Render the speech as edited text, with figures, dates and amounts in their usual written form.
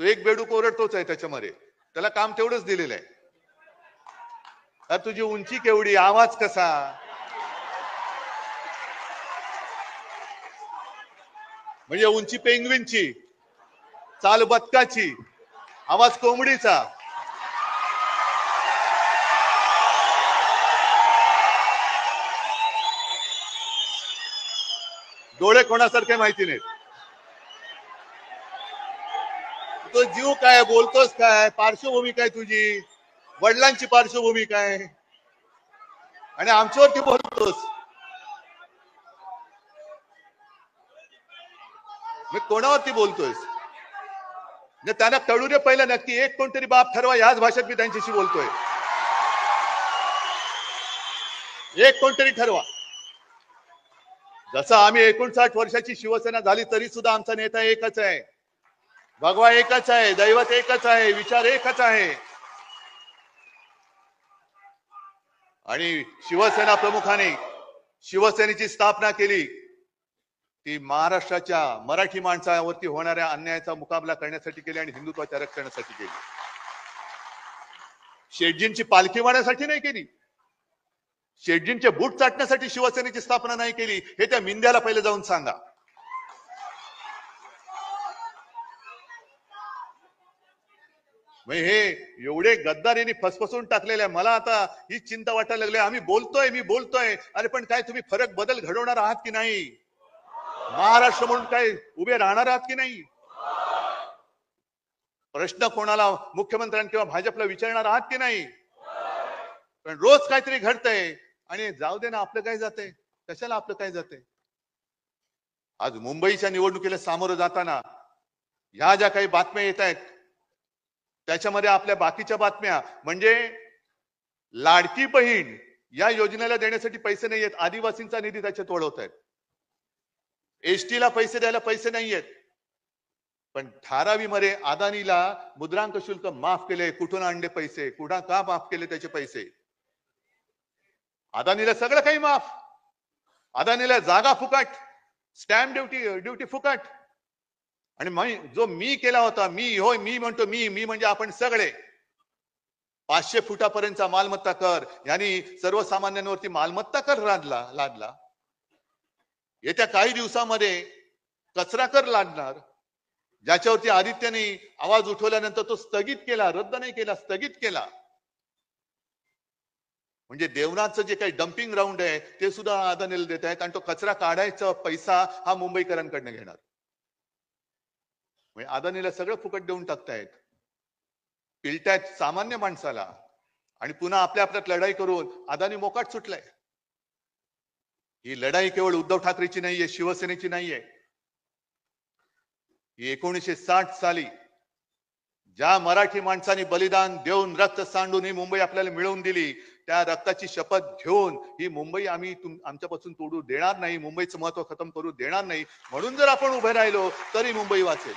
तो एक बेडूक ओरडतोच आहे त्याच्यामध्ये, त्याला काम तेवढंच दिलेलं आहे. तुझी उंची केवढी, आवाज कसा, म्हणजे उंची पेंग्विनची, चाल बदकाची, आवाज कोंबडीचा. डोळे कोणासारखे माहिती नाहीत. तो जीव काय, बोलतोस काय, पार्श्वभूमी काय तुझी, वडिलांची पार्श्वभूमी काय, आणि आमच्यावरती बोलतोस. मी कोणावरती बोलतोयस? त्यांना कळू दे पहिलं नक्की, एक कोणतरी बाप ठरवा. याच भाषेत मी त्यांच्याशी बोलतोय. एक कोणतरी ठरवा. जसं आम्ही 59 वर्षाची शिवसेना झाली तरी सुद्धा आमचा नेता एकच आहे, भगवा एकच आहे, दैवत एकच आहे, विचार एकच आहे. आणि शिवसेना प्रमुखाने शिवसेनेची स्थापना केली ती महाराष्ट्राच्या मराठी माणसावरती होणाऱ्या अन्यायाचा मुकाबला करण्यासाठी केली आणि हिंदुत्वाच्या रक्षणासाठी केली. शेटजींची पालखी वाढण्यासाठी नाही केली, शेटजींचे बूट चाटण्यासाठी शिवसेनेची स्थापना नाही केली. हे त्या मिंद्याला पहिले जाऊन सांगा. हे एवढे गद्दारीने फसफसून टाकलेले आहे. मला आता ही चिंता वाटायला लागली. आम्ही बोलतोय, मी बोलतोय, अरे पण काय तुम्ही फरक बदल घडवणार आहात की नाही? महाराष्ट्र म्हणून काय उभे राहणार आहात की नाही? प्रश्न कोणाला, मुख्यमंत्र्यांना किंवा भाजपला विचारणार आहात की नाही? पण रोज काहीतरी घडतंय आणि जाऊ दे ना, आपलं काय जाते, कशाला आपलं काय जाते. आज मुंबईच्या निवडणुकीला सामोरं जाताना ह्या ज्या काही बातम्या येत आहेत त्याच्यामध्ये आपल्या बाकीच्या बातम्या म्हणजे लाडकी बहीण या योजनेला देण्यासाठी पैसे नाहीयेत, आदिवासींचा निधी त्याच्यात वळवत आहेत. एसटीला पैसे द्यायला पैसे नाहीयेत, पण धारावीमध्ये अदानीला मुद्रांक शुल्क माफ केले. कुठून आणले पैसे, कुठं का माफ केले त्याचे पैसे? अदानीला सगळं काही माफ, अदानीला जागा फुकट, स्टॅम्प ड्युटी फुकट. आणि जो मी केला होता, मी म्हणतो, मी म्हणजे आपण सगळे 500 फुटापर्यंतचा मालमत्ता कर, यांनी सर्वसामान्यांवरती मालमत्ता कर लादला. येत्या काही दिवसामध्ये कचरा कर लादणार, ज्याच्यावरती आदित्यने आवाज उठवल्यानंतर तो स्थगित केला, रद्द नाही केला, स्थगित केला. म्हणजे देवनाथचं जे काही डम्पिंग ग्राउंड आहे ते सुद्धा अदानीला देत आहेत आणि तो कचरा काढायचा पैसा हा मुंबईकरांकडनं घेणार. म्हणजे अदानीला सगळं फुकट देऊन टाकतायत, पिलतायत सामान्य माणसाला, आणि पुन्हा आपल्यात लढाई करून अदानी मोकाट सुटलाय. ही लढाई केवळ उद्धव ठाकरेची नाहीये, शिवसेनेची नाहीये. ही 1960 साली ज्या मराठी माणसांनी बलिदान देऊन रक्त सांडून ही मुंबई आपल्याला मिळवून दिली, त्या रक्ताची शपथ घेऊन ही मुंबई आम्ही आमच्यापासून तोडू देणार नाही, मुंबईचं महत्व खतम करू देणार नाही. म्हणून जर आपण उभे राहिलो तरी मुंबई वाचेल.